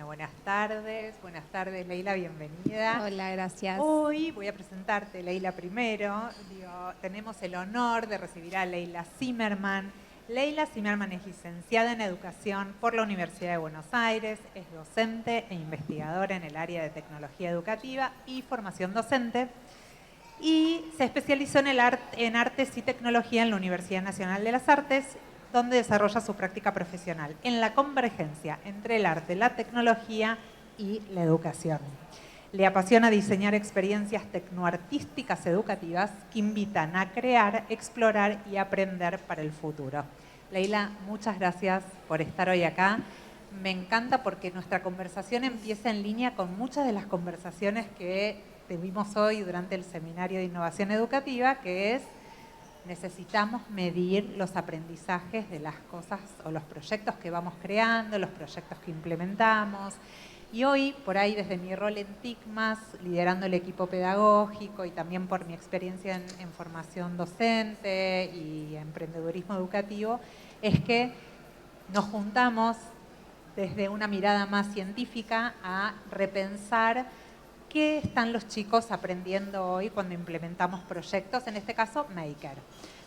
buenas tardes Leila, bienvenida. Hola, gracias. Hoy voy a presentarte, Leila, primero. Tenemos el honor de recibir a Leila Zimmerman. Leila Zimmerman es licenciada en Educación por la Universidad de Buenos Aires, es docente e investigadora en el área de tecnología educativa y formación docente, y se especializó en artes y tecnología en la Universidad Nacional de las Artes, donde desarrolla su práctica profesional en la convergencia entre el arte, la tecnología y la educación. Le apasiona diseñar experiencias tecnoartísticas educativas que invitan a crear, explorar y aprender para el futuro. Leila, muchas gracias por estar hoy acá. Me encanta porque nuestra conversación empieza en línea con muchas de las conversaciones que tuvimos hoy durante el Seminario de Innovación Educativa, que es: necesitamos medir los aprendizajes de las cosas o los proyectos que vamos creando, los proyectos que implementamos. Y hoy, por ahí, desde mi rol en TICMAS, liderando el equipo pedagógico y también por mi experiencia en formación docente y emprendedurismo educativo, es que nos juntamos desde una mirada más científica a repensar ¿qué están los chicos aprendiendo hoy cuando implementamos proyectos? En este caso, Maker.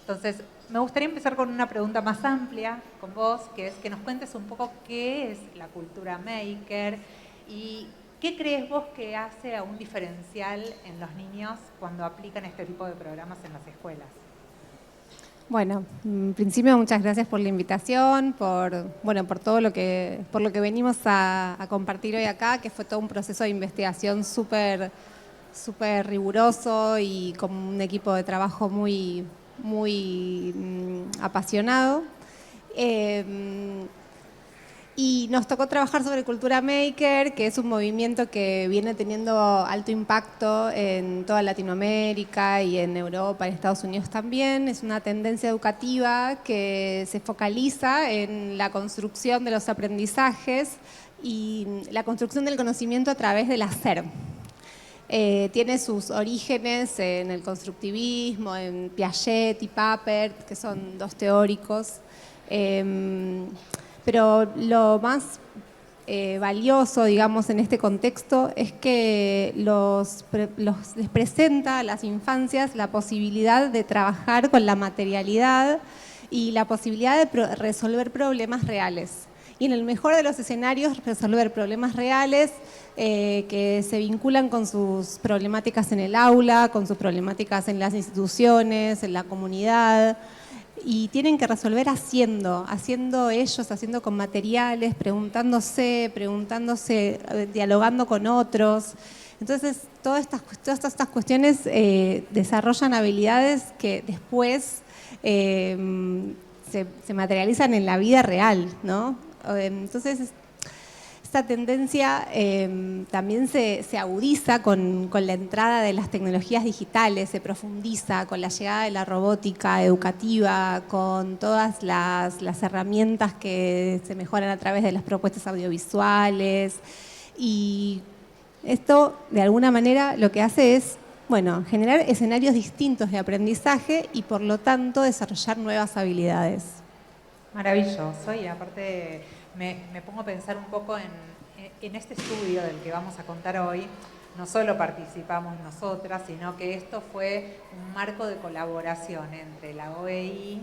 Entonces, me gustaría empezar con una pregunta más amplia con vos, que es que nos cuentes un poco qué es la cultura Maker y qué crees vos que hace a un diferencial en los niños cuando aplican este tipo de programas en las escuelas. Bueno, en principio muchas gracias por la invitación, por todo lo que venimos a compartir hoy acá, que fue todo un proceso de investigación súper riguroso y con un equipo de trabajo muy apasionado. Y nos tocó trabajar sobre cultura maker, que es un movimiento que viene teniendo alto impacto en toda Latinoamérica y en Europa, en Estados Unidos también. Es una tendencia educativa que se focaliza en la construcción de los aprendizajes y la construcción del conocimiento a través del hacer. Tiene sus orígenes en el constructivismo, en Piaget y Papert, que son dos teóricos. Pero lo más valioso, digamos, en este contexto es que les presenta a las infancias la posibilidad de trabajar con la materialidad y la posibilidad de resolver problemas reales. Y en el mejor de los escenarios, resolver problemas reales que se vinculan con sus problemáticas en el aula, con sus problemáticas en las instituciones, en la comunidad. Y tienen que resolver haciendo ellos, haciendo con materiales, preguntándose, dialogando con otros. Entonces, todas estas cuestiones desarrollan habilidades que después se materializan en la vida real, ¿no? Entonces, esta tendencia también se agudiza con la entrada de las tecnologías digitales, se profundiza con la llegada de la robótica educativa, con todas las herramientas que se mejoran a través de las propuestas audiovisuales. Y esto, de alguna manera, lo que hace es, generar escenarios distintos de aprendizaje y, por lo tanto, desarrollar nuevas habilidades. Maravilloso, y aparte me pongo a pensar un poco en este estudio del que vamos a contar hoy. No solo participamos nosotras, sino que esto fue un marco de colaboración entre la OEI,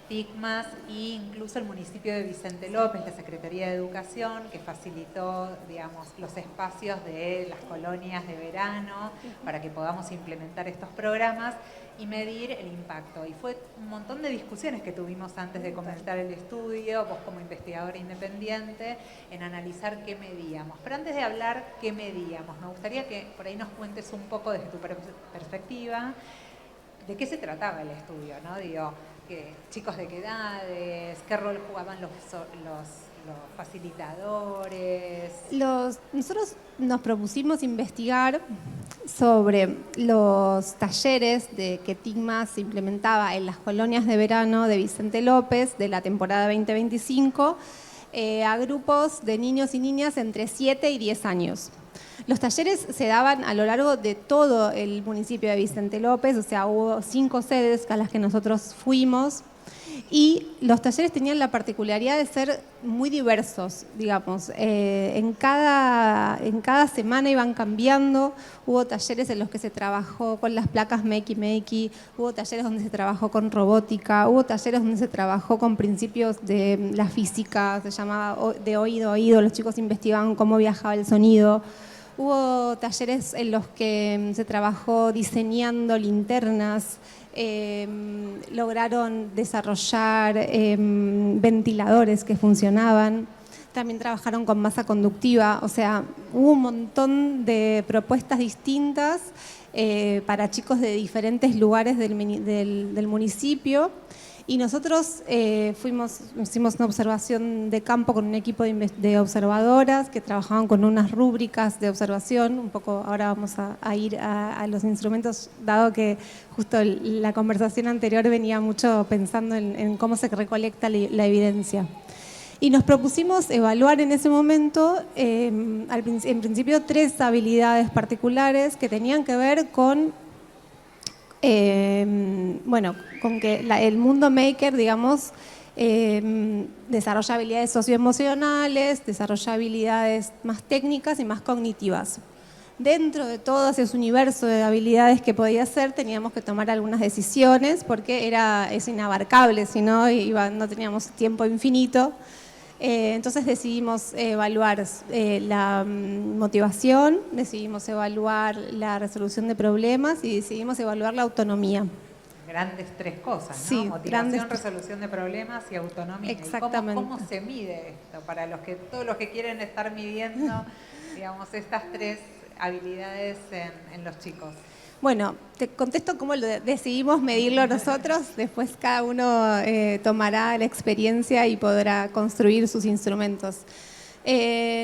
TICMAS e incluso el municipio de Vicente López, la Secretaría de Educación, que facilitó, digamos, los espacios de las colonias de verano para que podamos implementar estos programas y medir el impacto. Y fue un montón de discusiones que tuvimos antes de comenzar el estudio, vos como investigadora independiente, en analizar qué medíamos. Pero antes de hablar qué medíamos, me gustaría que por ahí nos cuentes un poco desde tu perspectiva de qué se trataba el estudio, ¿no? Digo, chicos de qué edades, qué rol jugaban los facilitadores. Nosotros nos propusimos investigar sobre los talleres que TICMAS implementaba en las colonias de verano de Vicente López de la temporada 2025 a grupos de niños y niñas entre 7 y 10 años. Los talleres se daban a lo largo de todo el municipio de Vicente López, o sea, hubo 5 sedes a las que nosotros fuimos Y los talleres tenían la particularidad de ser muy diversos, digamos. En cada semana iban cambiando. Hubo talleres en los que se trabajó con las placas Makey Makey, hubo talleres donde se trabajó con robótica, hubo talleres donde se trabajó con principios de la física, se llamaba de oído a oído, los chicos investigaban cómo viajaba el sonido. Hubo talleres en los que se trabajó diseñando linternas. Lograron desarrollar ventiladores que funcionaban, también trabajaron con masa conductiva, o sea, hubo un montón de propuestas distintas para chicos de diferentes lugares del municipio. Y nosotros hicimos una observación de campo con un equipo de observadoras que trabajaban con unas rúbricas de observación. Un poco ahora vamos a ir a los instrumentos, dado que justo la conversación anterior venía mucho pensando en cómo se recolecta la evidencia. Y nos propusimos evaluar en ese momento, en principio, 3 habilidades particulares que tenían que ver con con que el mundo maker, digamos, desarrolla habilidades socioemocionales, desarrolla habilidades más técnicas y más cognitivas. Dentro de todo ese universo de habilidades que podía hacer, teníamos que tomar algunas decisiones porque es inabarcable, si no, no teníamos tiempo infinito. Entonces decidimos evaluar la motivación, decidimos evaluar la resolución de problemas y decidimos evaluar la autonomía. Grandes 3 cosas, ¿no? Sí, motivación, resolución de problemas y autonomía. Exactamente. ¿Y cómo se mide esto? Para todos los que quieren estar midiendo, digamos, estas 3 habilidades en los chicos. Bueno, te contesto cómo decidimos medirlo nosotros, después cada uno tomará la experiencia y podrá construir sus instrumentos.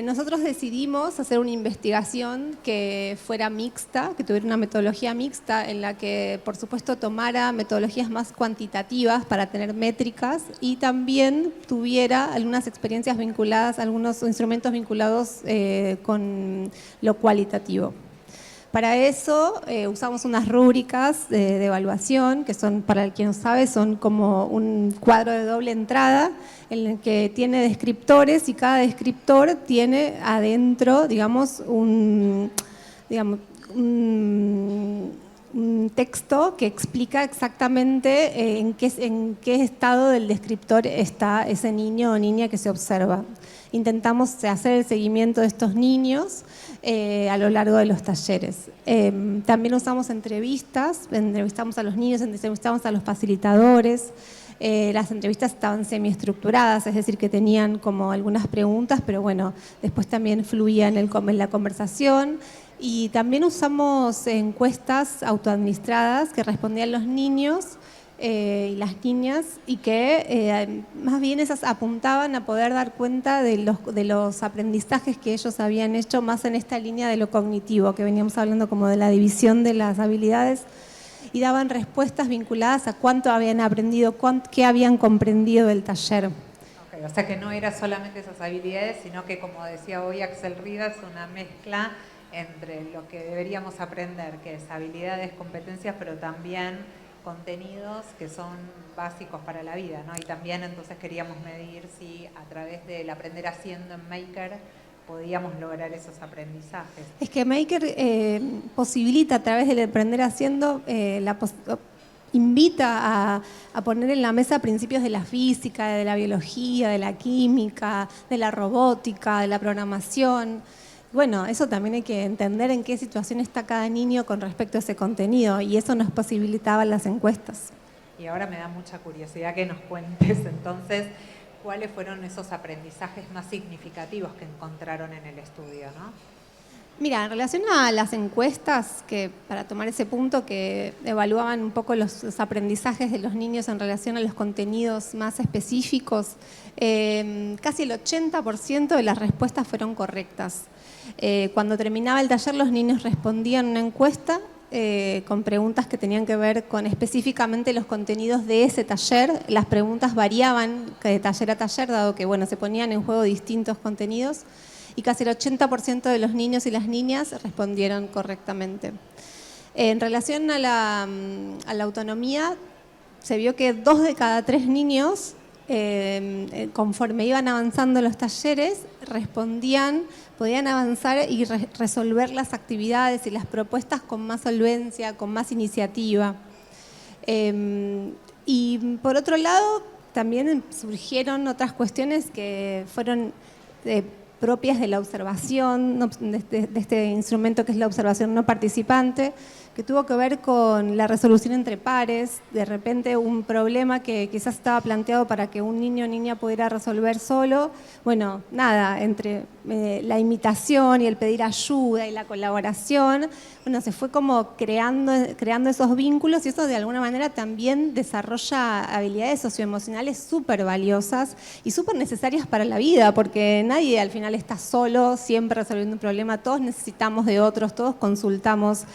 Nosotros decidimos hacer una investigación que fuera mixta, que tuviera una metodología mixta en la que, por supuesto, tomara metodologías más cuantitativas para tener métricas y también tuviera algunas experiencias vinculadas, algunos instrumentos vinculados con lo cualitativo. Para eso usamos unas rúbricas de evaluación, que son, para quien no sabe, son como un cuadro de doble entrada en el que tiene descriptores y cada descriptor tiene adentro, digamos, un texto que explica exactamente en qué estado del descriptor está ese niño o niña que se observa. Intentamos hacer el seguimiento de estos niños a lo largo de los talleres. También usamos entrevistamos a los niños, entrevistamos a los facilitadores. Las entrevistas estaban semiestructuradas, es decir, que tenían como algunas preguntas, pero bueno, después también fluían en la conversación. Y también usamos encuestas autoadministradas que respondían los niños y las niñas y que más bien esas apuntaban a poder dar cuenta de los aprendizajes que ellos habían hecho más en esta línea de lo cognitivo, que veníamos hablando como de la división de las habilidades, y daban respuestas vinculadas a cuánto habían aprendido, qué habían comprendido del taller. Okay, o sea que no era solamente esas habilidades, sino que, como decía hoy Axel Rivas, una mezcla entre lo que deberíamos aprender, que es habilidades, competencias, pero también contenidos que son básicos para la vida, ¿no? Y también entonces queríamos medir si a través del aprender haciendo en Maker podíamos lograr esos aprendizajes. Es que Maker posibilita a través del aprender haciendo, invita a poner en la mesa principios de la física, de la biología, de la química, de la robótica, de la programación. Bueno, eso también hay que entender en qué situación está cada niño con respecto a ese contenido, y eso nos posibilitaban las encuestas. Y ahora me da mucha curiosidad que nos cuentes entonces cuáles fueron esos aprendizajes más significativos que encontraron en el estudio, ¿no? Mira, en relación a las encuestas, que para tomar ese punto, que evaluaban un poco los aprendizajes de los niños en relación a los contenidos más específicos, casi el 80% de las respuestas fueron correctas. Cuando terminaba el taller, los niños respondían una encuesta con preguntas que tenían que ver con específicamente los contenidos de ese taller. Las preguntas variaban de taller a taller, dado que se ponían en juego distintos contenidos, y casi el 80% de los niños y las niñas respondieron correctamente. En relación a la autonomía, se vio que 2 de cada 3 niños, conforme iban avanzando los talleres, podían avanzar y resolver las actividades y las propuestas con más solvencia, con más iniciativa. Y por otro lado, también surgieron otras cuestiones que fueron propias de la observación, de este instrumento que es la observación no participante, que tuvo que ver con la resolución entre pares. De repente un problema que quizás estaba planteado para que un niño o niña pudiera resolver solo, bueno, nada, entre la imitación y el pedir ayuda y la colaboración, bueno, se fue como creando esos vínculos, y eso de alguna manera también desarrolla habilidades socioemocionales súper valiosas y súper necesarias para la vida, porque nadie al final está solo, siempre resolviendo un problema, todos necesitamos de otros, todos consultamos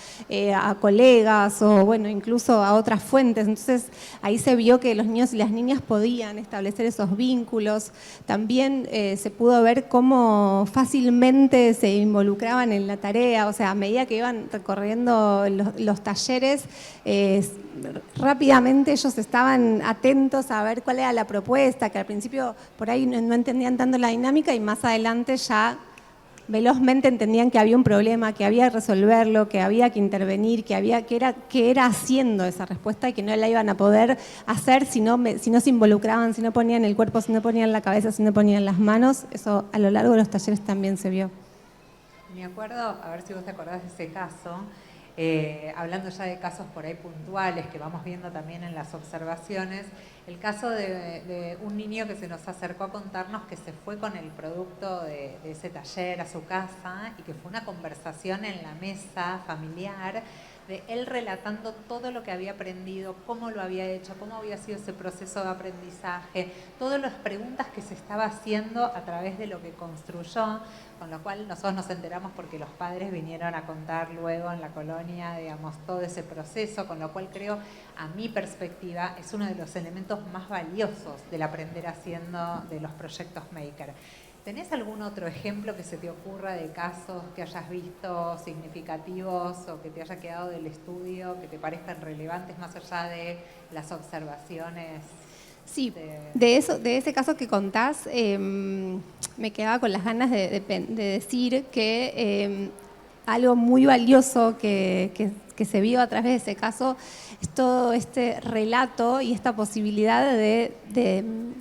a colegas o bueno, incluso a otras fuentes. Entonces ahí se vio que los niños y las niñas podían establecer esos vínculos. También se pudo ver cómo fácilmente se involucraban en la tarea, o sea, a medida que iban recorriendo los talleres, rápidamente ellos estaban atentos a ver cuál era la propuesta, que al principio por ahí no entendían tanto la dinámica y más adelante ya velozmente entendían que había un problema, que había que resolverlo, que había que intervenir, que era haciendo esa respuesta y que no la iban a poder hacer si no se involucraban, si no ponían el cuerpo, si no ponían la cabeza, si no ponían las manos. Eso a lo largo de los talleres también se vio. Me acuerdo, a ver si vos te acordás de ese caso, hablando ya de casos por ahí puntuales que vamos viendo también en las observaciones, el caso de un niño que se nos acercó a contarnos que se fue con el producto de ese taller a su casa y que fue una conversación en la mesa familiar de él relatando todo lo que había aprendido, cómo lo había hecho, cómo había sido ese proceso de aprendizaje, todas las preguntas que se estaba haciendo a través de lo que construyó, con lo cual nosotros nos enteramos porque los padres vinieron a contar luego en la colonia, digamos, todo ese proceso, con lo cual creo, a mi perspectiva, es uno de los elementos más valiosos del aprender haciendo de los proyectos Maker. ¿Tenés algún otro ejemplo que se te ocurra de casos que hayas visto significativos o que te haya quedado del estudio, que te parezcan relevantes más allá de las observaciones? Sí, de ese caso que contás, me quedaba con las ganas de decir que algo muy valioso que se vio a través de ese caso es todo este relato y esta posibilidad de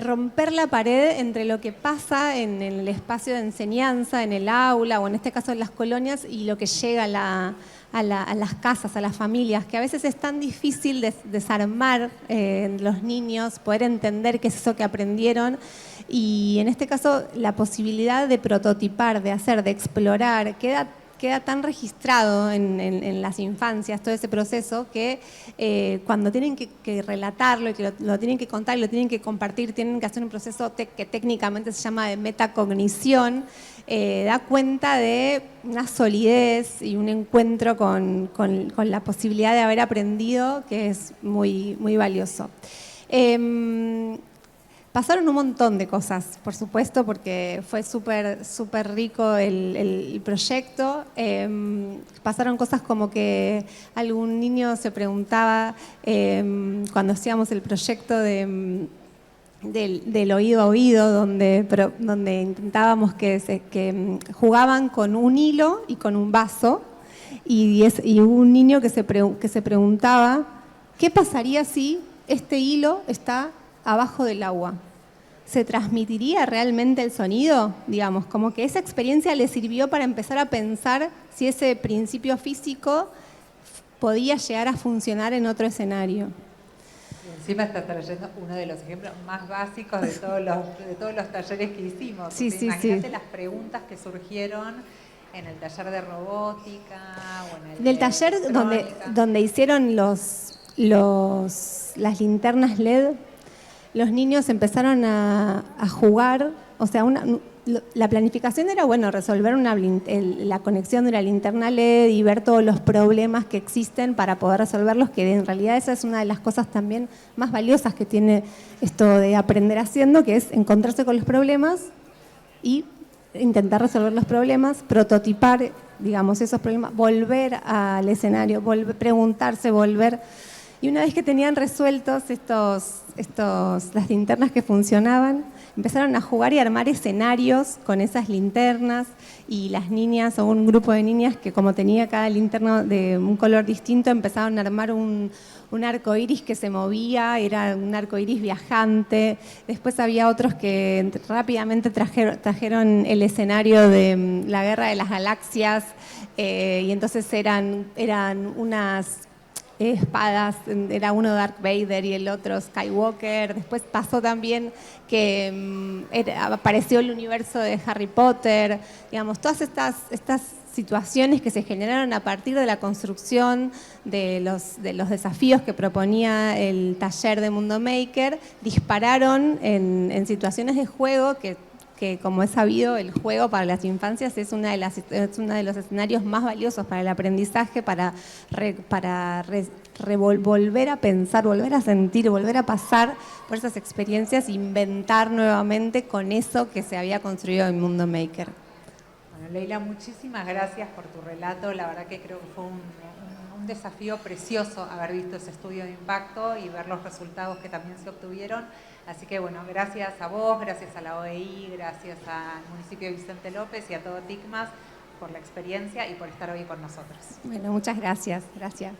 romper la pared entre lo que pasa en el espacio de enseñanza, en el aula o en este caso en las colonias, y lo que llega a las casas, a las familias, que a veces es tan difícil desarmar los niños, poder entender qué es eso que aprendieron. Y en este caso la posibilidad de prototipar, de hacer, de explorar, queda tan registrado en las infancias todo ese proceso que cuando tienen que relatarlo y que lo tienen que contar y lo tienen que compartir, tienen que hacer un proceso que técnicamente se llama de metacognición, da cuenta de una solidez y un encuentro con la posibilidad de haber aprendido, que es muy, muy valioso. Pasaron un montón de cosas, por supuesto, porque fue súper rico el proyecto. Pasaron cosas como que algún niño se preguntaba, cuando hacíamos el proyecto del oído a oído, donde intentábamos que jugaban con un hilo y con un vaso, y hubo un niño que se preguntaba, ¿qué pasaría si este hilo está abajo del agua? ¿Se transmitiría realmente el sonido? Digamos, como que esa experiencia le sirvió para empezar a pensar si ese principio físico podía llegar a funcionar en otro escenario. Y encima está trayendo uno de los ejemplos más básicos de todos los talleres que hicimos. Sí, sí, imagínate las preguntas que surgieron en el taller de robótica o en el del taller donde hicieron las linternas LED. Los niños empezaron a jugar, o sea, la planificación era, bueno, resolver la conexión de una linterna LED y ver todos los problemas que existen para poder resolverlos, que en realidad esa es una de las cosas también más valiosas que tiene esto de aprender haciendo, que es encontrarse con los problemas y intentar resolver los problemas, prototipar, digamos, esos problemas, volver al escenario, preguntarse, volver. Y una vez que tenían resueltos las linternas que funcionaban, empezaron a jugar y armar escenarios con esas linternas, y las niñas, o un grupo de niñas que como tenía cada linterna de un color distinto, empezaron a armar un arco iris que se movía, era un arco iris viajante. Después había otros que rápidamente trajeron el escenario de la Guerra de las Galaxias, y entonces eran unas espadas, era uno Darth Vader y el otro Skywalker. Después pasó también que apareció el universo de Harry Potter. Digamos, todas estas situaciones que se generaron a partir de la construcción de los desafíos que proponía el taller de Mundo Maker, dispararon en situaciones de juego que, como es sabido, el juego para las infancias es uno de los escenarios más valiosos para el aprendizaje, para volver a pensar, volver a sentir, volver a pasar por esas experiencias, inventar nuevamente con eso que se había construido en Mundo Maker. Bueno, Leila, muchísimas gracias por tu relato. La verdad que creo que fue un desafío precioso haber visto ese estudio de impacto y ver los resultados que también se obtuvieron. Así que bueno, gracias a vos, gracias a la OEI, gracias al municipio de Vicente López y a todo TICMAS por la experiencia y por estar hoy con nosotros. Bueno, muchas gracias. Gracias.